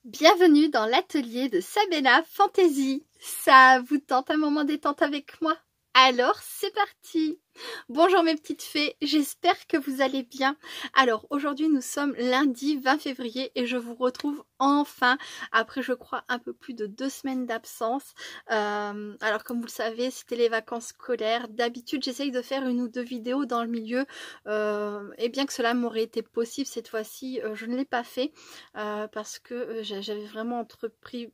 Bienvenue dans l'atelier de Sabena Fantasy. Ça vous tente un moment détente avec moi? Alors c'est parti! Bonjour mes petites fées, j'espère que vous allez bien. Alors aujourd'hui nous sommes lundi 20 février et je vous retrouve enfin après je crois un peu plus de 2 semaines d'absence. Alors comme vous le savez c'était les vacances scolaires. D'habitude j'essaye de faire 1 ou 2 vidéos dans le milieu et bien que cela m'aurait été possible cette fois-ci je ne l'ai pas fait parce que j'avais vraiment entrepris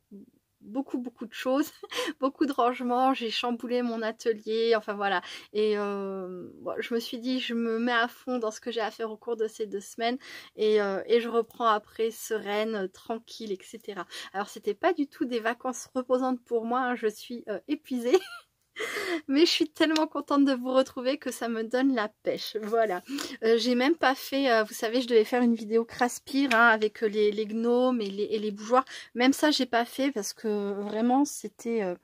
beaucoup de choses, beaucoup de rangements, j'ai chamboulé mon atelier, enfin voilà, et bon, je me suis dit je me mets à fond dans ce que j'ai à faire au cours de ces 2 semaines et je reprends après sereine, tranquille, etc. Alors c'était pas du tout des vacances reposantes pour moi, hein, je suis épuisée. Mais je suis tellement contente de vous retrouver que ça me donne la pêche. Voilà. J'ai même pas fait, vous savez, je devais faire une vidéo Craspire hein, avec les gnomes et les bougeoirs. Même ça, j'ai pas fait parce que vraiment, c'était...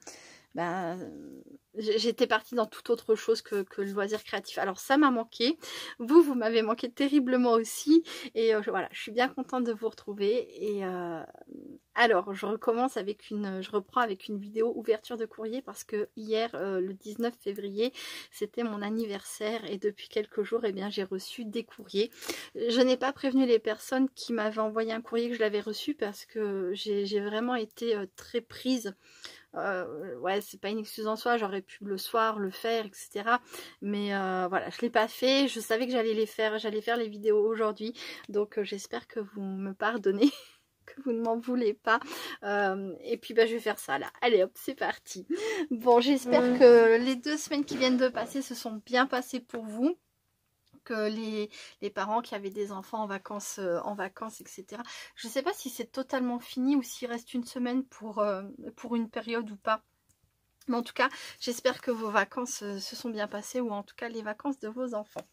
j'étais partie dans toute autre chose que le loisir créatif. Alors ça m'a manqué. Vous m'avez manqué terriblement aussi. Et voilà, je suis bien contente de vous retrouver. Et alors, je reprends avec une vidéo ouverture de courrier parce que hier, le 19 février, c'était mon anniversaire et depuis quelques jours, eh bien, j'ai reçu des courriers. Je n'ai pas prévenu les personnes qui m'avaient envoyé un courrier que je l'avais reçu parce que j'ai vraiment été très prise. Ouais, c'est pas une excuse en soi, j'aurais pu le soir le faire, etc. Mais voilà, je l'ai pas fait. Je savais que j'allais faire les vidéos aujourd'hui. Donc j'espère que vous me pardonnez. Que vous ne m'en voulez pas et puis bah, je vais faire ça là, allez hop c'est parti. Bon j'espère que les 2 semaines qui viennent de passer se sont bien passées pour vous, que les parents qui avaient des enfants en vacances etc. Je ne sais pas si c'est totalement fini ou s'il reste 1 semaine pour une période ou pas. Mais en tout cas, j'espère que vos vacances se sont bien passées ou en tout cas les vacances de vos enfants.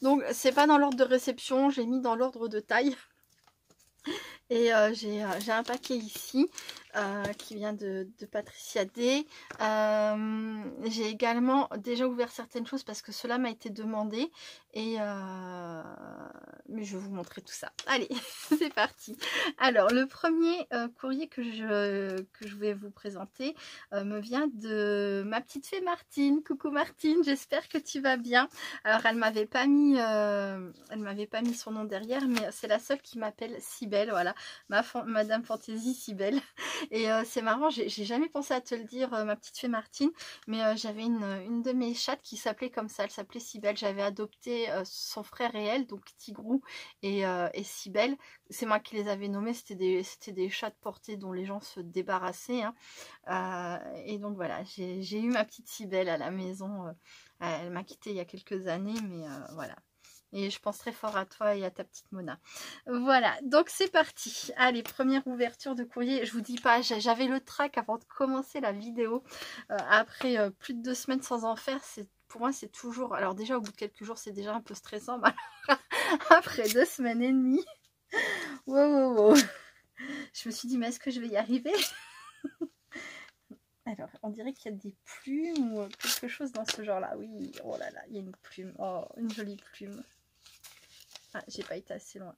Donc c'est pas dans l'ordre de réception, j'ai mis dans l'ordre de taille. Et j'ai un paquet ici qui vient de Patricia D. J'ai également déjà ouvert certaines choses parce que cela m'a été demandé. Et mais je vais vous montrer tout ça. Allez, c'est parti. Alors, le premier courrier que je vais vous présenter me vient de ma petite fée Martine. Coucou Martine, j'espère que tu vas bien. Alors, elle m'avait pas mis son nom derrière, mais c'est la seule qui m'appelle Cybèle, voilà. Madame Fantaisie Cybèle. Et c'est marrant, j'ai jamais pensé à te le dire, ma petite fée Martine, mais j'avais une de mes chattes qui s'appelait comme ça, elle s'appelait Cybèle. J'avais adopté son frère et elle, donc Tigrou et Cybèle. C'est moi qui les avais nommés, c'était des chats de portée dont les gens se débarrassaient. Hein. Et donc voilà, j'ai eu ma petite Cybèle à la maison. Elle m'a quittée il y a quelques années, mais voilà. Et je pense très fort à toi et à ta petite Mona. Voilà, donc c'est parti. Allez, première ouverture de courrier. Je vous dis pas, j'avais le trac avant de commencer la vidéo. Après plus de 2 semaines sans en faire, pour moi c'est toujours... Alors déjà au bout de quelques jours c'est déjà un peu stressant. Mais après 2 semaines et demie. Wow. Je me suis dit mais est-ce que je vais y arriver? Alors, on dirait qu'il y a des plumes ou quelque chose dans ce genre-là. Oui, oh là là, il y a une plume. Oh, une jolie plume. Ah, j'ai pas été assez loin.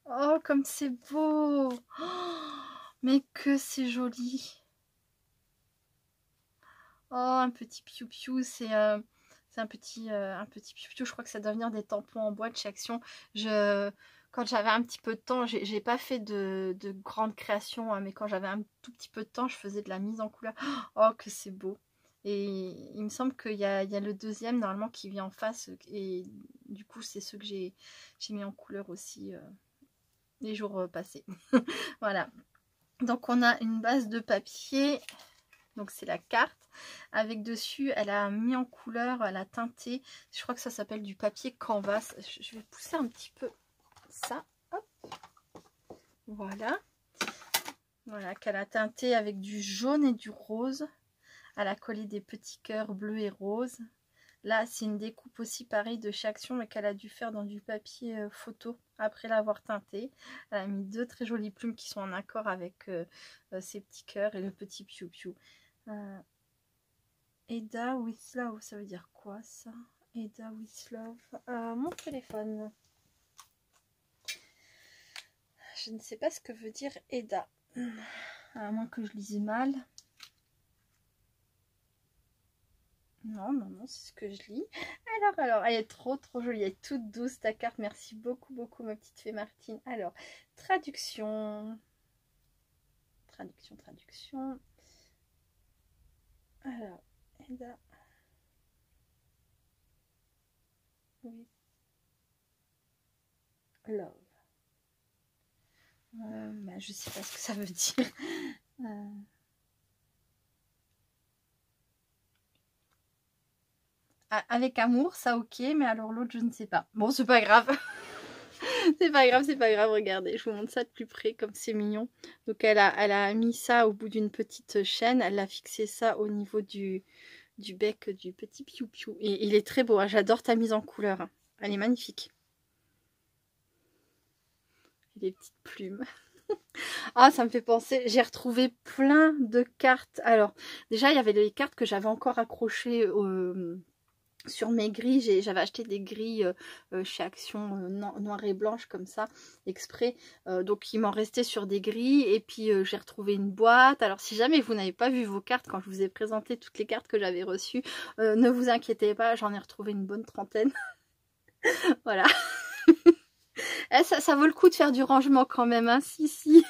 Oh, comme c'est beau! Oh, mais que c'est joli! Oh, un petit piou-piou, c'est un petit piou-piou. Je crois que ça doit venir des tampons en bois de chez Action. Quand j'avais un petit peu de temps, j'ai pas fait de grandes créations, hein, mais quand j'avais un tout petit peu de temps, je faisais de la mise en couleur. Oh, que c'est beau! Et il me semble qu'il y a le deuxième normalement qui vient en face. Et du coup, c'est ceux que j'ai mis en couleur aussi les jours passés. Voilà. Donc, on a une base de papier. Donc, c'est la carte. Avec dessus, elle a mis en couleur, elle a teinté. Je crois que ça s'appelle du papier canvas. Je vais pousser un petit peu ça. Hop. Voilà. Voilà, qu'elle a teinté avec du jaune et du rose. Elle a collé des petits cœurs bleus et roses. Là, c'est une découpe aussi pareil de chez Action, mais qu'elle a dû faire dans du papier photo après l'avoir teinté. Elle a mis 2 très jolies plumes qui sont en accord avec ces petits cœurs et le petit piou-piou. Eda, oui, là, ça veut dire quoi ça? Eda with love. Mon téléphone. Je ne sais pas ce que veut dire Eda. À moins que je lise mal. Non, non, non, c'est ce que je lis. Alors, elle est trop jolie. Elle est toute douce ta carte. Merci beaucoup, beaucoup ma petite fée Martine. Alors, traduction. Traduction. Alors, Eda. Oui. Love. Bah, je sais pas ce que ça veut dire. Avec amour, ça ok, mais alors l'autre, je ne sais pas. Bon, c'est pas grave. C'est pas grave, regardez, je vous montre ça de plus près, comme c'est mignon. Donc elle a mis ça au bout d'une petite chaîne, elle a fixé ça au niveau du bec du petit piou-piou. Et il est très beau, hein. J'adore ta mise en couleur. Hein. Elle est magnifique. Et les petites plumes. Ah, ça me fait penser, j'ai retrouvé plein de cartes. Alors, déjà, il y avait les cartes que j'avais encore accrochées sur mes grilles. J'avais acheté des grilles chez Action noir et blanche comme ça, exprès. Donc, il m'en restait sur des grilles. Et puis, j'ai retrouvé une boîte. Alors, si jamais vous n'avez pas vu vos cartes, quand je vous ai présenté toutes les cartes que j'avais reçues, ne vous inquiétez pas, j'en ai retrouvé une bonne trentaine. Voilà. Ça vaut le coup de faire du rangement quand même, hein. Si.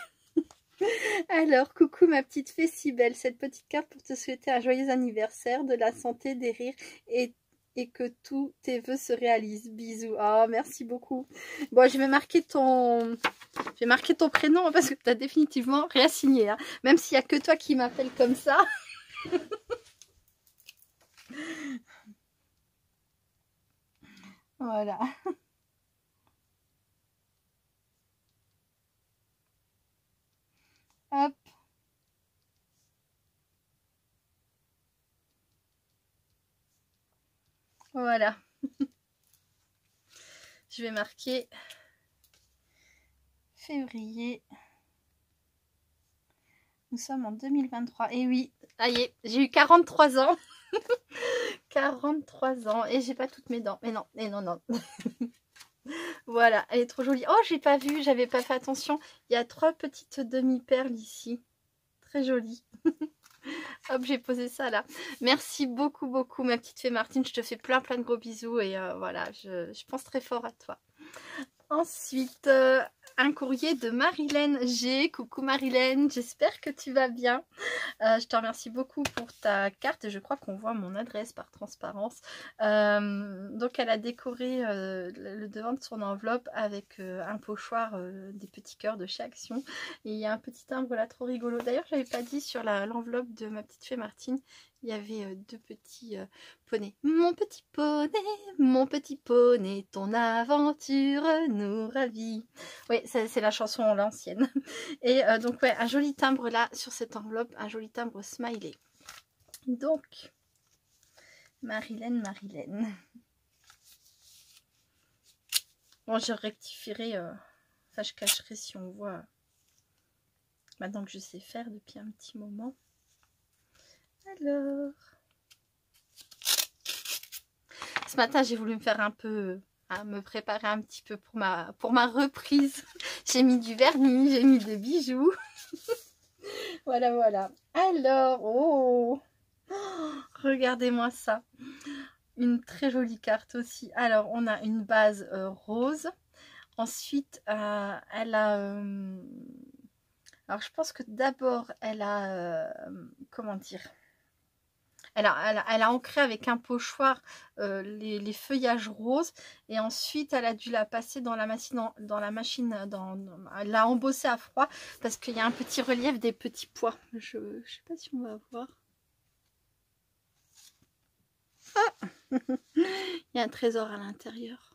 Alors, coucou ma petite fée si belle. Cette petite carte pour te souhaiter un joyeux anniversaire, de la santé, des rires et que tous tes vœux se réalisent. Bisous. Oh, merci beaucoup. Bon, je vais marquer ton prénom parce que tu as définitivement rien signé. Hein. Même s'il n'y a que toi qui m'appelle comme ça. Voilà. Hop. Voilà. Je vais marquer février. Nous sommes en 2023. Et oui, ça y est, j'ai eu 43 ans. 43 ans. Et j'ai pas toutes mes dents. Mais non. Voilà, elle est trop jolie. Oh, j'ai pas vu, j'avais pas fait attention. Il y a 3 petites demi-perles ici. Très jolies. Hop, j'ai posé ça là. Merci beaucoup, beaucoup, ma petite fée Martine. Je te fais plein de gros bisous. Et voilà, je pense très fort à toi. Ensuite, un courrier de Marilène G. Coucou Marilène, j'espère que tu vas bien. Je te remercie beaucoup pour ta carte. Je crois qu'on voit mon adresse par transparence. Donc elle a décoré le devant de son enveloppe avec un pochoir, des petits cœurs de chez Action. Et il y a un petit timbre là trop rigolo. D'ailleurs, je n'avais pas dit sur l'enveloppe de ma petite fée Martine. Il y avait 2 petits poneys. Mon petit poney, ton aventure nous ravit. Oui, c'est la chanson l'ancienne. Et donc, ouais, un joli timbre là sur cette enveloppe, un joli timbre smiley. Donc, Marilène. Bon, je rectifierai, enfin, je cacherai si on voit. Maintenant que je sais faire depuis un petit moment. Alors, ce matin, j'ai voulu me faire un peu, me préparer un petit peu pour ma reprise. J'ai mis du vernis, j'ai mis des bijoux. Voilà. Alors, oh, regardez-moi ça. Une très jolie carte aussi. Alors, on a une base rose. Ensuite, elle a... alors, je pense que d'abord, elle a... comment dire ? Elle a ancré avec un pochoir les feuillages roses. Et ensuite, elle a dû la passer dans la machine. Elle l'a embossée à froid parce qu'il y a un petit relief des petits pois. Je ne sais pas si on va voir. Ah il y a un trésor à l'intérieur.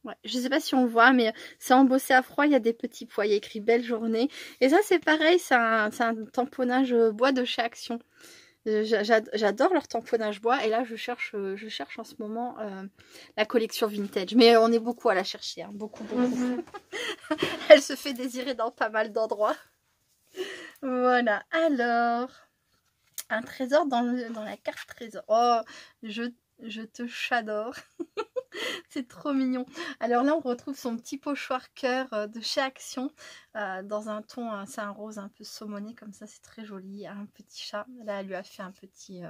Ouais, je ne sais pas si on voit, mais c'est embossé à froid, il y a des petits pois, il y a écrit belle journée. Et ça c'est pareil, c'est un tamponnage bois de chez Action. J'adore leur tamponnage bois et là je cherche en ce moment la collection vintage. Mais on est beaucoup à la chercher, hein, beaucoup. Elle se fait désirer dans pas mal d'endroits. Voilà, alors... Un trésor dans la carte trésor. Oh, je te j'adore. C'est trop mignon. Alors là, on retrouve son petit pochoir cœur de chez Action dans un ton, c'est un rose un peu saumoné comme ça, c'est très joli. Un petit chat. Là, elle lui a fait un petit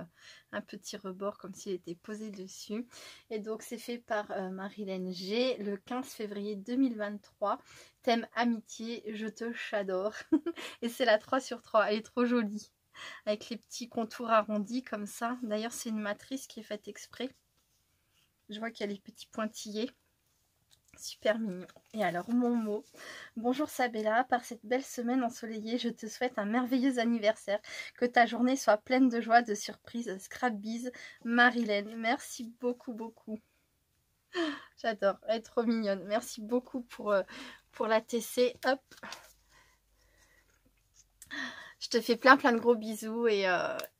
rebord comme s'il était posé dessus. Et donc, c'est fait par Marilyn G le 15 février 2023. Thème amitié, je te j'adore. Et c'est la 3 sur 3. Elle est trop jolie. Avec les petits contours arrondis comme ça. D'ailleurs, c'est une matrice qui est faite exprès. Je vois qu'il y a les petits pointillés. Super mignon. Et alors, mon mot. Bonjour Sabella, par cette belle semaine ensoleillée, je te souhaite un merveilleux anniversaire. Que ta journée soit pleine de joie, de surprises. Scrapbiz, Marilyn. Merci beaucoup, beaucoup. J'adore, elle est trop mignonne. Merci beaucoup pour la TC. Hop. Je te fais plein de gros bisous et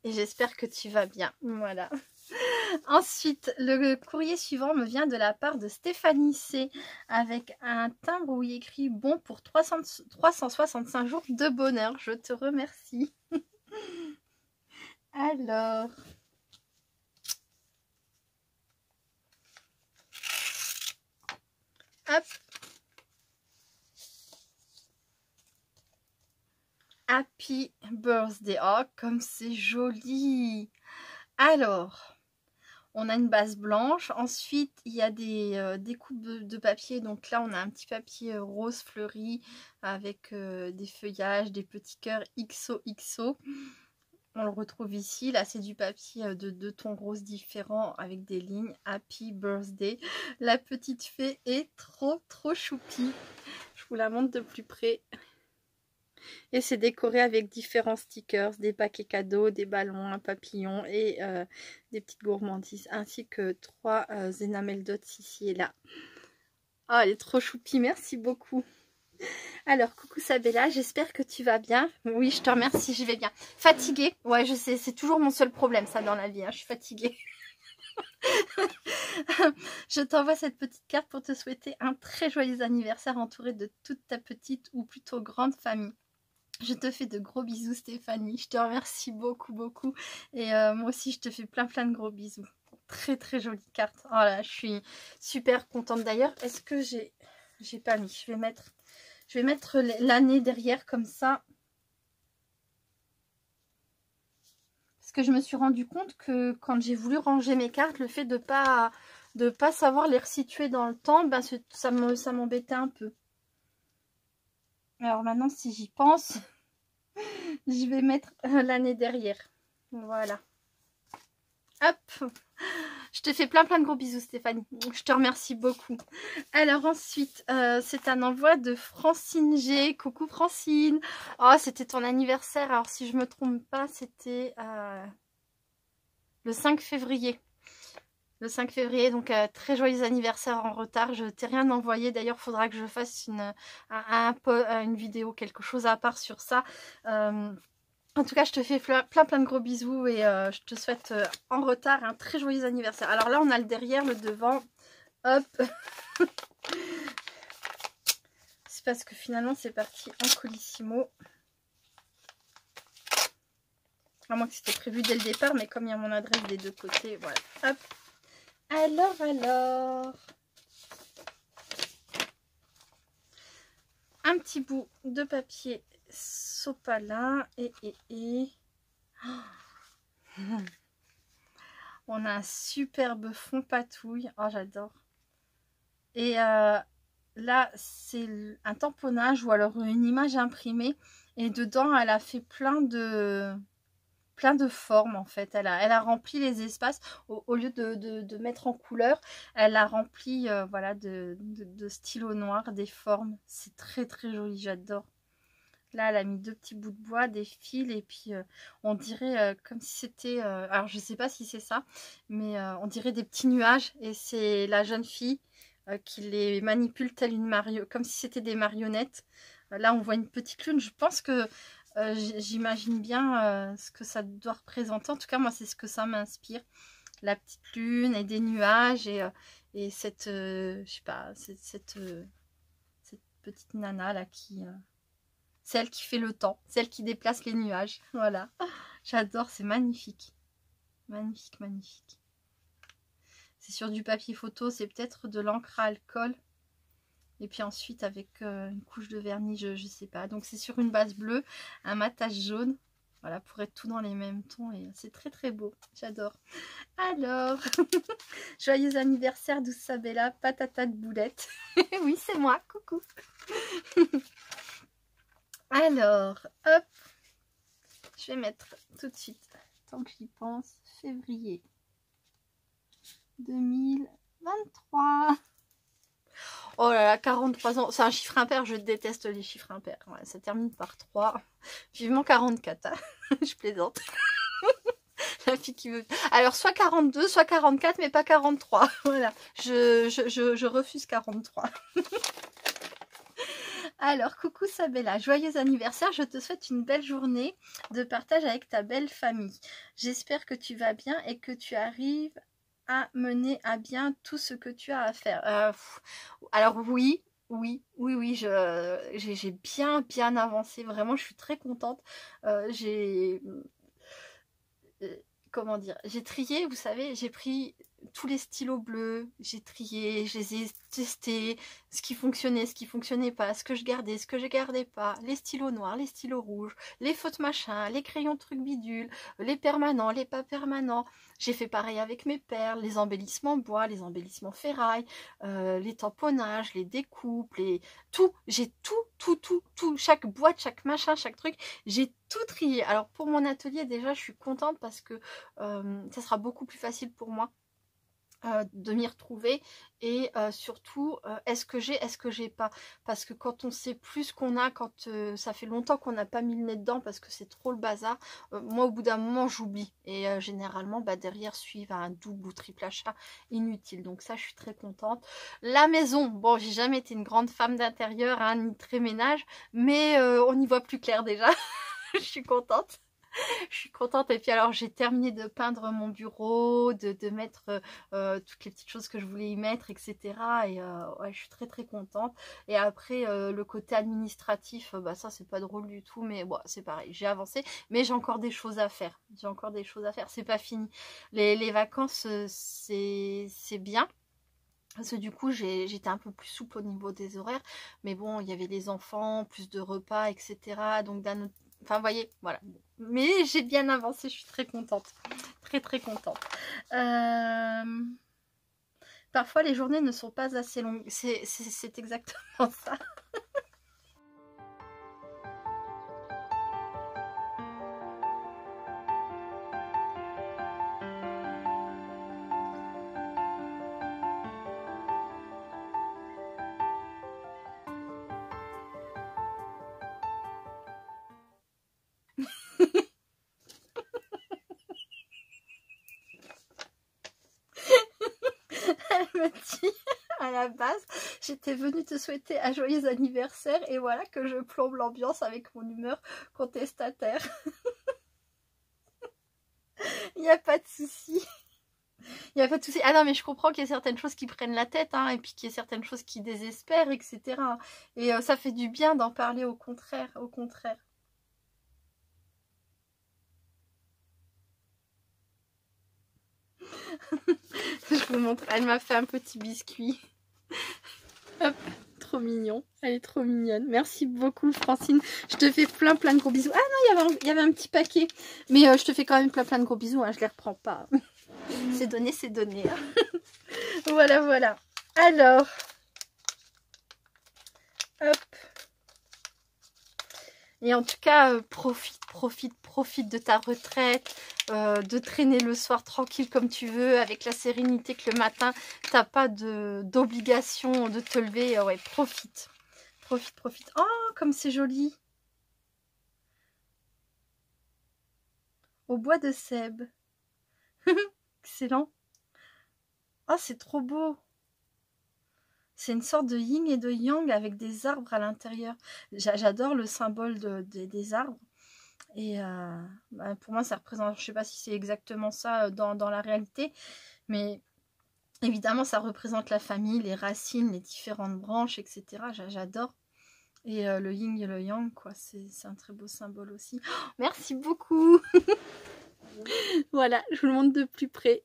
j'espère que tu vas bien. Voilà. Ensuite, le courrier suivant me vient de la part de Stéphanie C. Avec un timbre où il écrit bon pour 365 jours de bonheur. Je te remercie. Alors. Hop. Happy birthday. Oh, comme c'est joli. Alors. On a une base blanche. Ensuite, il y a des coupes de papier. Donc là, on a un petit papier rose fleuri avec des feuillages, des petits cœurs XOXO. On le retrouve ici. Là, c'est du papier de 2 tons roses différents avec des lignes. Happy birthday. La petite fée est trop choupie. Je vous la montre de plus près. Et c'est décoré avec différents stickers, des paquets cadeaux, des ballons, un papillon et des petites gourmandises, ainsi que 3 enamel dots ici et là. Oh, elle est trop choupie, merci beaucoup. Alors, coucou Sabella, j'espère que tu vas bien. Oui, je te remercie, je vais bien. Fatiguée, ouais, je sais, c'est toujours mon seul problème ça dans la vie, hein, je suis fatiguée. Je t'envoie cette petite carte pour te souhaiter un très joyeux anniversaire entouré de toute ta petite ou plutôt grande famille. Je te fais de gros bisous Stéphanie, je te remercie beaucoup et moi aussi je te fais plein de gros bisous. Très jolie carte. Oh là, je suis super contente. D'ailleurs, est-ce que j'ai pas mis, je vais mettre l'année derrière comme ça. Parce que je me suis rendu compte que quand j'ai voulu ranger mes cartes, le fait de pas savoir les resituer dans le temps, ben ça m'embêtait un peu. Alors maintenant, si j'y pense, je vais mettre l'année derrière. Voilà. Hop. Je te fais plein de gros bisous Stéphanie. Je te remercie beaucoup. Alors ensuite, c'est un envoi de Francine G. Coucou Francine. Oh, c'était ton anniversaire. Alors si je me trompe pas, c'était le 5 février. Le 5 février, donc très joyeux anniversaire en retard. Je t'ai rien envoyé. D'ailleurs, il faudra que je fasse une vidéo, quelque chose à part sur ça. En tout cas, je te fais plein de gros bisous et je te souhaite en retard un très joyeux anniversaire. Alors là, on a le derrière, le devant. Hop. C'est parce que finalement, c'est parti en colissimo. À moins que c'était prévu dès le départ, mais comme il y a mon adresse des deux côtés, voilà. Hop. Alors. Un petit bout de papier sopalin et on a un superbe fond patouille. Oh, j'adore. Et là, c'est un tamponnage ou alors une image imprimée. Et dedans, elle a fait plein de formes en fait. Elle a rempli les espaces. Au lieu de mettre en couleur, elle a rempli voilà, de stylo noir des formes. C'est très joli, j'adore. Là, elle a mis 2 petits bouts de bois, des fils, et puis on dirait comme si c'était... alors, je sais pas si c'est ça, mais on dirait des petits nuages. Et c'est la jeune fille qui les manipule telle une marionnette, comme si c'était des marionnettes. Là, on voit une petite lune. Je pense que j'imagine bien ce que ça doit représenter. En tout cas, moi, c'est ce que ça m'inspire. La petite lune et des nuages et cette, je sais pas, cette petite nana là qui C'est elle qui fait le temps. C'est elle qui déplace les nuages. Voilà. J'adore, c'est magnifique. Magnifique, magnifique. C'est sur du papier photo, c'est peut-être de l'encre à alcool. Et puis ensuite avec une couche de vernis, je sais pas. Donc c'est sur une base bleue, un matage jaune. Voilà, pour être tout dans les mêmes tons. Et c'est très très beau. J'adore. Alors, joyeux anniversaire Douce Sabella, patata de boulette. Oui, c'est moi, coucou. Alors, hop. Je vais mettre tout de suite, tant que j'y pense, février 2023. Oh là là, 43 ans. C'est un chiffre impair, je déteste les chiffres impairs. Ouais, ça termine par 3. Vivement 44. Hein. Je plaisante. La fille qui veut... Alors, soit 42, soit 44, mais pas 43. Voilà. Je refuse 43. Alors, coucou Sabella, joyeux anniversaire, je te souhaite une belle journée de partage avec ta belle famille. J'espère que tu vas bien et que tu arrives à mener à bien tout ce que tu as à faire. Alors oui, j'ai bien avancé, vraiment, je suis très contente. Comment dire, j'ai trié, vous savez, j'ai pris tous les stylos bleus, j'ai trié, je les ai testés, ce qui fonctionnait pas, ce que je gardais, ce que je gardais pas, les stylos noirs, les stylos rouges, les fautes machin, les crayons trucs bidules, les permanents, les pas permanents. J'ai fait pareil avec mes perles, les embellissements bois, les embellissements ferraille, les tamponnages, les découpes, tout, j'ai tout, chaque boîte, chaque machin, chaque truc, j'ai tout trié. Alors pour mon atelier déjà, je suis contente parce que ça sera beaucoup plus facile pour moi de m'y retrouver et surtout est-ce que j'ai pas, parce que quand on sait plus ce qu'on a, quand ça fait longtemps qu'on n'a pas mis le nez dedans parce que c'est trop le bazar, moi au bout d'un moment j'oublie et généralement derrière suivent un double ou triple achat inutile, donc ça je suis très contente. La maison, bon, j'ai jamais été une grande femme d'intérieur, hein, ni très ménage, mais on y voit plus clair déjà. Je suis contente. Je suis contente. Et puis alors j'ai terminé de peindre mon bureau, de mettre toutes les petites choses que je voulais y mettre, etc. Et ouais, je suis très très contente. Et après le côté administratif, ça c'est pas drôle du tout, mais bon, c'est pareil, j'ai avancé, mais j'ai encore des choses à faire. J'ai encore des choses à faire, c'est pas fini. Les vacances, c'est bien. Parce que du coup, j'étais un peu plus souple au niveau des horaires. Mais bon, il y avait les enfants, plus de repas, etc. Donc d'un autre... Enfin, vous voyez, voilà. Mais j'ai bien avancé, je suis très contente. Très, très contente. Parfois, les journées ne sont pas assez longues. C'est exactement ça. Elle me dit, à la base, j'étais venue te souhaiter un joyeux anniversaire et voilà que je plombe l'ambiance avec mon humeur contestataire. Il n'y a pas de souci. Il n'y a pas de souci. Ah non, mais je comprends qu'il y a certaines choses qui prennent la tête, hein, et puis qu'il y a certaines choses qui désespèrent, etc. Et ça fait du bien d'en parler, au contraire, au contraire. Je vous montre, elle m'a fait un petit biscuit. Hop, trop mignon, elle est trop mignonne. Merci beaucoup Francine, je te fais plein de gros bisous. Ah non, il y avait un petit paquet, mais je te fais quand même plein de gros bisous, hein, je les reprends pas. C'est donné, c'est donné. Hein. Voilà, voilà. Alors, hop. Et en tout cas, profite de ta retraite, de traîner le soir tranquille comme tu veux, avec la sérénité que le matin, t'as pas d'obligation de te lever. Ouais, profite. Oh, comme c'est joli. Au bois de Sèbe. Excellent. Oh, c'est trop beau. C'est une sorte de yin et de yang avec des arbres à l'intérieur. J'adore le symbole des arbres. Et pour moi, ça représente, je ne sais pas si c'est exactement ça dans la réalité, mais évidemment, ça représente la famille, les racines, les différentes branches, etc. J'adore. Et le yin et le yang, quoi, c'est un très beau symbole aussi. Oh, merci beaucoup. Voilà, je vous le montre de plus près.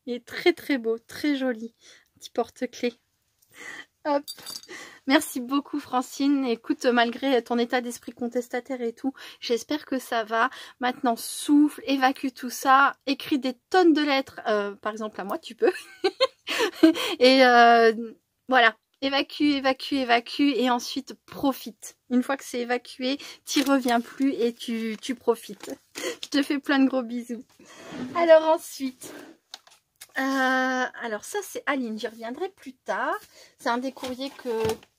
Il est très très beau, très joli. Petit porte-clés. Hop. Merci beaucoup Francine. Écoute, malgré ton état d'esprit contestataire et tout, j'espère que ça va. Maintenant, souffle, évacue tout ça, écris des tonnes de lettres, par exemple à moi, tu peux. Et voilà, évacue, évacue, évacue et ensuite profite. Une fois que c'est évacué, t'y reviens plus et tu profites. Je te fais plein de gros bisous. Alors ensuite... alors ça c'est Aline, j'y reviendrai plus tard. C'est un des courriers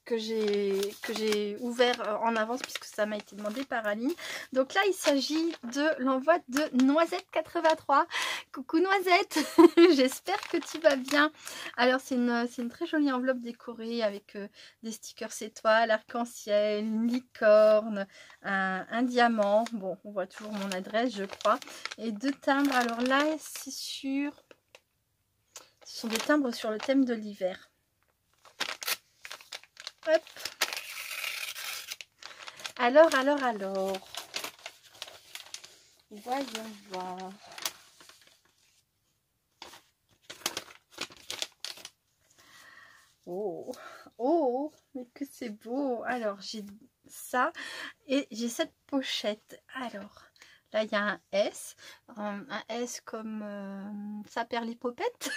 que j'ai ouvert en avance puisque ça m'a été demandé par Aline. Donc là il s'agit de l'envoi de Noisette 83. Coucou Noisette, j'espère que tu vas bien. Alors c'est une très jolie enveloppe décorée avec des stickers étoiles, arc-en-ciel, une licorne, un diamant. Bon, on voit toujours mon adresse je crois. Et 2 timbres. Alors là c'est sur... Ce sont des timbres sur le thème de l'hiver. Hop. Alors. Voyons voir. Oh, oh, mais que c'est beau. Alors, j'ai ça et j'ai cette pochette. Alors, là, il y a un S comme Saperlipopette.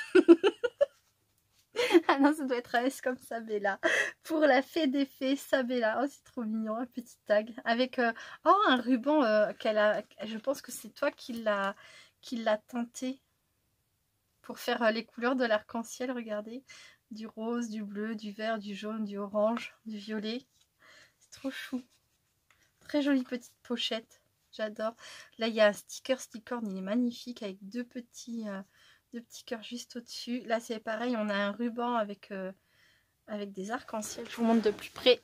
Ah non, ça doit être un S comme Sabella. Pour la fée des fées, Sabella. Oh, c'est trop mignon, un petit tag. Avec oh, un ruban qu'elle a. Je pense que c'est toi qui l'a teinté pour faire les couleurs de l'arc-en-ciel. Regardez. Du rose, du bleu, du vert, du jaune, du orange, du violet. C'est trop chou. Très jolie petite pochette. J'adore. Là, il y a un sticker licorne. Il est magnifique avec deux petits cœurs juste au-dessus. Là, c'est pareil. On a un ruban avec des arcs-en-ciel. Je vous montre de plus près.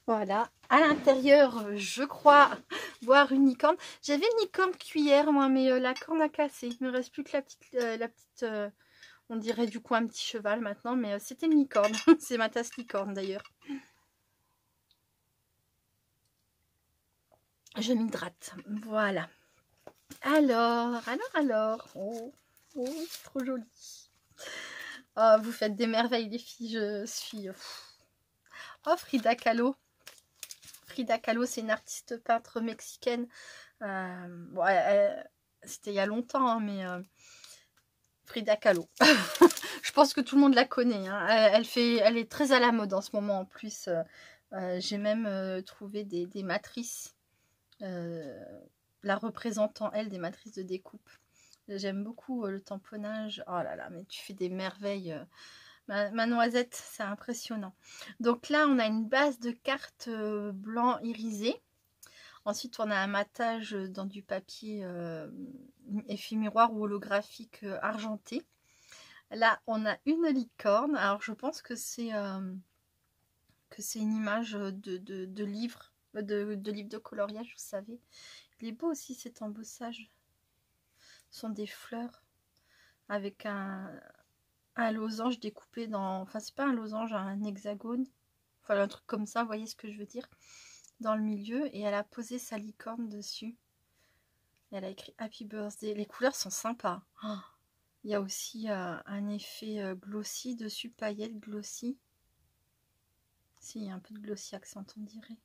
Voilà. À l'intérieur, je crois voir une licorne. J'avais une licorne cuillère, moi, mais la corne a cassé. Il ne me reste plus que la petite on dirait du coup un petit cheval maintenant, mais c'était une licorne. C'est ma tasse licorne d'ailleurs. Je m'hydrate. Voilà. Alors. Oh, c'est trop joli. Oh, vous faites des merveilles les filles. Je suis... Oh, Frida Kahlo. Frida Kahlo, c'est une artiste peintre mexicaine. Bon, c'était il y a longtemps, hein, mais... Frida Kahlo. Je pense que tout le monde la connaît. Hein. Elle est très à la mode en ce moment en plus. J'ai même trouvé des matrices la représentant, elle, des matrices de découpe. J'aime beaucoup le tamponnage. Oh là là, mais tu fais des merveilles. Ma noisette, c'est impressionnant. Donc là, on a une base de cartes blanc irisé. Ensuite, on a un matage dans du papier éphéméroir ou holographique argenté. Là, on a une licorne. Alors, je pense que c'est une image de livre, de livre de coloriage, vous savez. Il est beau aussi cet embossage. Ce sont des fleurs avec un losange découpé dans... Enfin, c'est pas un losange, un hexagone. Enfin, un truc comme ça, vous voyez ce que je veux dire, dans le milieu. Et elle a posé sa licorne dessus. Et elle a écrit Happy Birthday. Les couleurs sont sympas. Oh, il y a aussi un effet glossy dessus, paillettes glossy. Si, il y a un peu de glossy accent, on dirait.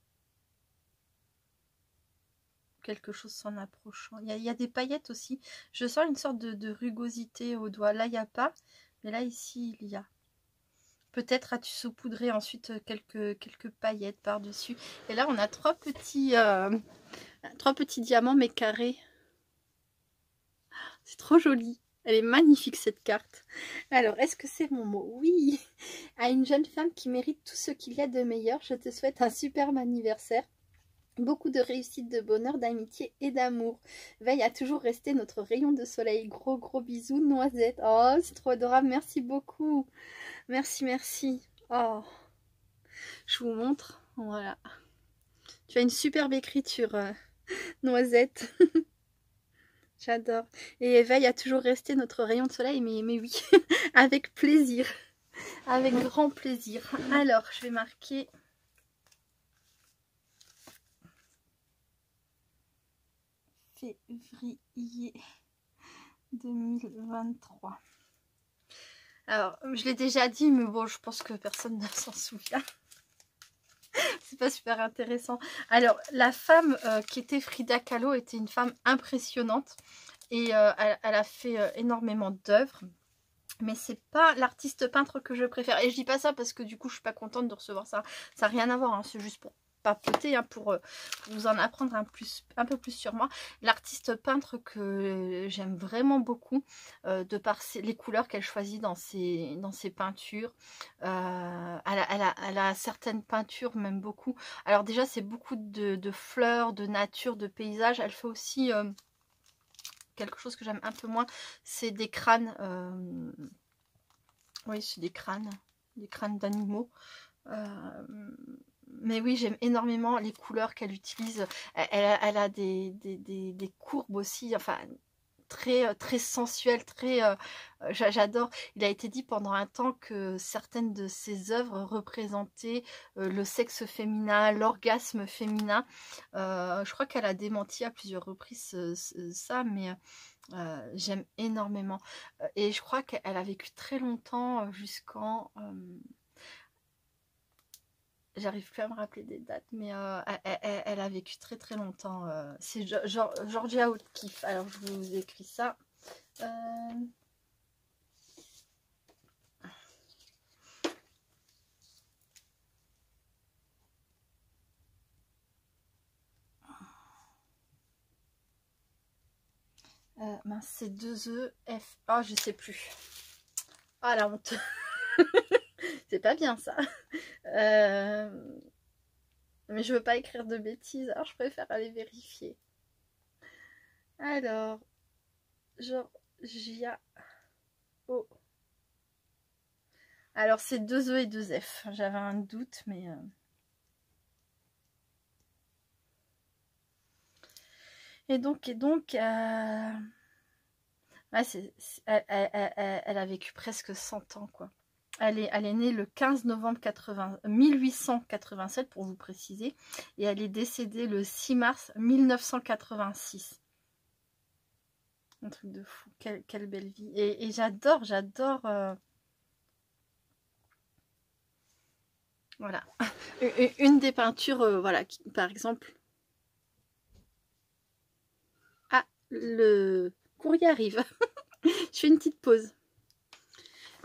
Quelque chose s'en approchant. Il y a des paillettes aussi. Je sens une sorte de rugosité au doigt. Là, il n'y a pas. Mais là, ici, il y a. Peut-être as-tu saupoudré ensuite quelques paillettes par-dessus. Et là, on a trois petits diamants, mais carrés. C'est trop joli. Elle est magnifique, cette carte. Alors, est-ce que c'est mon mot? Oui. À une jeune femme qui mérite tout ce qu'il y a de meilleur, je te souhaite un superbe anniversaire. Beaucoup de réussite, de bonheur, d'amitié et d'amour. Veille à toujours rester notre rayon de soleil. Gros bisous, Noisette. Oh, c'est trop adorable. Merci beaucoup. Merci. Oh, je vous montre. Voilà. Tu as une superbe écriture, Noisette. J'adore. Et veille à toujours rester notre rayon de soleil, mais oui, avec plaisir. Avec grand plaisir. Alors, je vais marquer... février 2023. Alors, je l'ai déjà dit, mais bon, je pense que personne ne s'en souvient. C'est pas super intéressant. Alors, la femme qui était Frida Kahlo était une femme impressionnante. Et elle a fait énormément d'œuvres. Mais c'est pas l'artiste peintre que je préfère. Et je dis pas ça parce que du coup, je suis pas contente de recevoir ça. Ça n'a rien à voir, hein. C'est juste pour papoter, hein, pour vous en apprendre un peu plus sur moi. L'artiste peintre que j'aime vraiment beaucoup, de par les couleurs qu'elle choisit dans ses peintures. Elle a certaines peintures, même beaucoup. Alors déjà, c'est beaucoup de fleurs, de nature, de paysages. Elle fait aussi... quelque chose que j'aime un peu moins, c'est des crânes. Oui, c'est des crânes d'animaux. Mais oui, j'aime énormément les couleurs qu'elle utilise. Elle a des courbes aussi, enfin très sensuelles, très j'adore. Il a été dit pendant un temps que certaines de ses œuvres représentaient le sexe féminin, l'orgasme féminin. Je crois qu'elle a démenti à plusieurs reprises ça, mais j'aime énormément. Et je crois qu'elle a vécu très longtemps, jusqu'en... j'arrive plus à me rappeler des dates, mais elle a vécu très longtemps. C'est Georgia O'Keeffe. Alors, je vous écris ça. Mince, c'est 2 E, F. Oh, je sais plus. Ah, la honte. C'est pas bien, ça. Mais je veux pas écrire de bêtises, alors je préfère aller vérifier. Alors, Georgia O. Alors, c'est 2 E et 2 F. J'avais un doute, mais... Et donc... Ouais, elle a vécu presque 100 ans, quoi. Elle est née le 15 novembre 1887, pour vous préciser. Et elle est décédée le 6 mars 1986. Un truc de fou. Quelle belle vie. Et j'adore... Voilà. Une des peintures, voilà, qui, par exemple... Ah, le courrier arrive. Je fais une petite pause.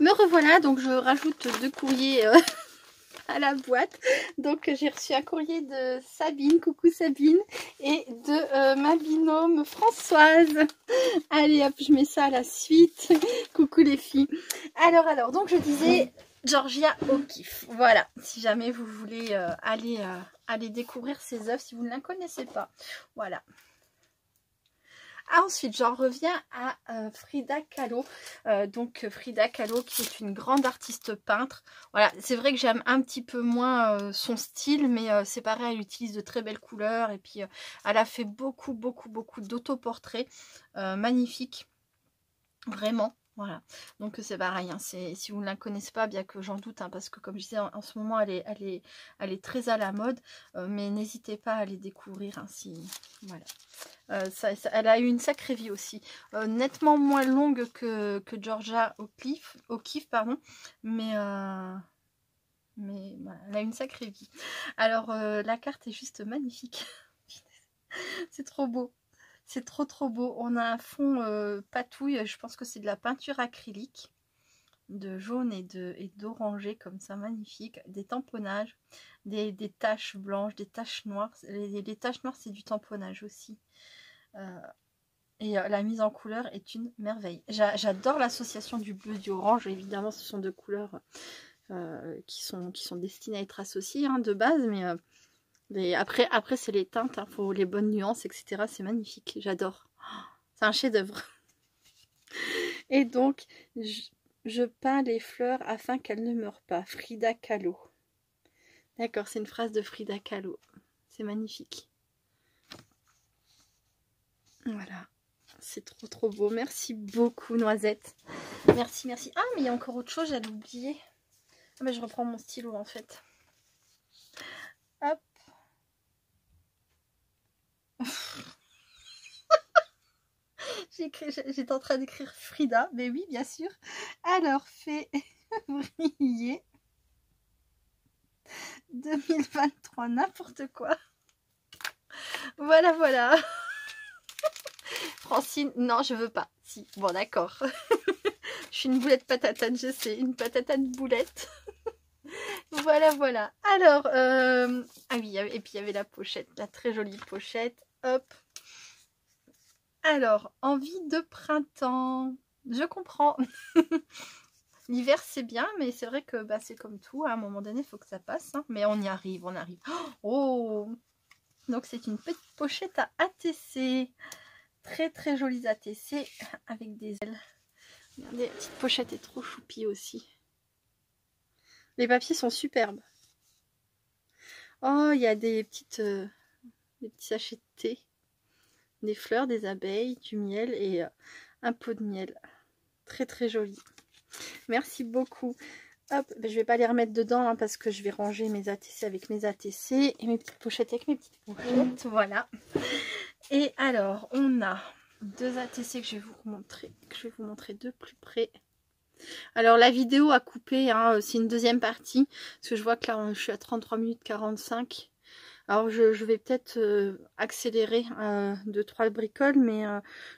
Me revoilà, donc je rajoute 2 courriers à la boîte. Donc j'ai reçu un courrier de Sabine, coucou Sabine, et de ma binôme Françoise. Allez hop, je mets ça à la suite. Coucou les filles. Alors, donc je disais Georgia O'Keeffe. Voilà, si jamais vous voulez aller découvrir ses œuvres, si vous ne la connaissez pas. Voilà. Ensuite, j'en reviens à Frida Kahlo. Donc Frida Kahlo qui est une grande artiste peintre. Voilà, c'est vrai que j'aime un petit peu moins son style, mais c'est pareil, elle utilise de très belles couleurs. Et puis elle a fait beaucoup d'autoportraits magnifiques. Vraiment. Voilà, donc c'est pareil, hein, si vous ne la connaissez pas, bien que j'en doute, hein, parce que comme je disais, en ce moment, elle est très à la mode, mais n'hésitez pas à les découvrir, hein, voilà. Elle a eu une sacrée vie aussi, nettement moins longue que Georgia O'Keeffe, pardon, mais voilà, elle a une sacrée vie. Alors, la carte est juste magnifique, c'est trop beau. C'est trop beau. On a un fond patouille, je pense que c'est de la peinture acrylique, de jaune et d'orangé, comme ça, magnifique. Des tamponnages, des taches blanches, des taches noires. Les taches noires, c'est du tamponnage aussi. Et la mise en couleur est une merveille. J'adore l'association du bleu et du orange. Évidemment, ce sont 2 couleurs qui sont destinées à être associées, hein, de base, mais après c'est les teintes, hein, faut les bonnes nuances, etc. C'est magnifique, j'adore. C'est un chef-d'œuvre. Et donc, je peins les fleurs afin qu'elles ne meurent pas. Frida Kahlo. D'accord, c'est une phrase de Frida Kahlo. C'est magnifique. Voilà. C'est trop trop beau. Merci beaucoup Noisette. Merci, merci. Ah mais il y a encore autre chose, j'allais oublier. Ah mais je reprends mon stylo en fait. Hop. J'étais en train d'écrire Frida, mais oui bien sûr. Alors février 2023, n'importe quoi. Voilà, voilà. Francine, non, je veux pas. Si, bon, d'accord. Je suis une boulette patatane, je sais, une patatane boulette. Voilà, voilà. Alors, ah oui, et puis il y avait la pochette, la très jolie pochette. Hop. Alors, envie de printemps. Je comprends. L'hiver, c'est bien, mais c'est vrai que bah, c'est comme tout. À un moment donné, il faut que ça passe. Hein. Mais on y arrive, on arrive. Oh! Donc, c'est une petite pochette à ATC. Très, très jolies ATC avec des ailes. Regardez, la petite pochette est trop choupie aussi. Les papiers sont superbes. Oh, il y a des petits sachets de thé. Des fleurs, des abeilles, du miel et un pot de miel. Très, très joli. Merci beaucoup. Hop, ben, je vais pas les remettre dedans hein, parce que je vais ranger mes ATC avec mes ATC et mes petites pochettes avec mes petites pochettes. Voilà. Et alors, on a deux ATC que je vais vous montrer de plus près. Alors, la vidéo a coupé, hein, c'est une deuxième partie parce que je vois que là, je suis à 33 minutes 45. Alors, je vais peut-être accélérer 2-3 bricoles, mais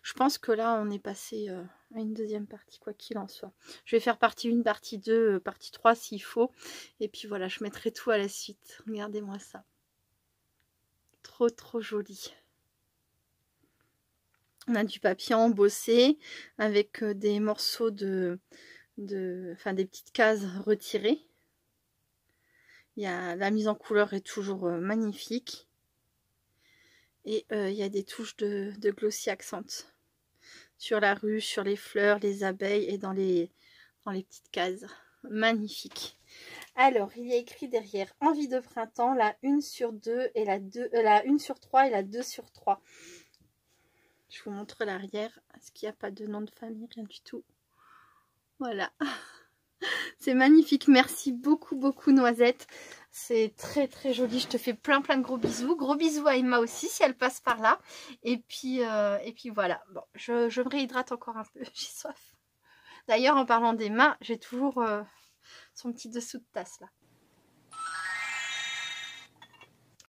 je pense que là, on est passé à une deuxième partie, quoi qu'il en soit. Je vais faire partie 1, partie 2, partie 3 s'il faut. Et puis voilà, je mettrai tout à la suite. Regardez-moi ça. Trop, trop joli. On a du papier embossé avec des morceaux enfin des petites cases retirées. La mise en couleur est toujours magnifique. Et il y a des touches de glossy accent sur la ruche, sur les fleurs, les abeilles et dans les petites cases. Magnifique. Alors, il y a écrit derrière envie de printemps, la 1/2 et la 1/3 et la 2/3. Je vous montre l'arrière. Est-ce qu'il n'y a pas de nom de famille? Rien du tout. Voilà. C'est magnifique. Merci beaucoup, beaucoup Noisette. C'est très, très joli. Je te fais plein, plein de gros bisous. Gros bisous à Emma aussi, si elle passe par là. Et puis voilà. Bon, je me réhydrate encore un peu. J'ai soif. D'ailleurs, en parlant d'Emma, j'ai toujours son petit dessous de tasse là.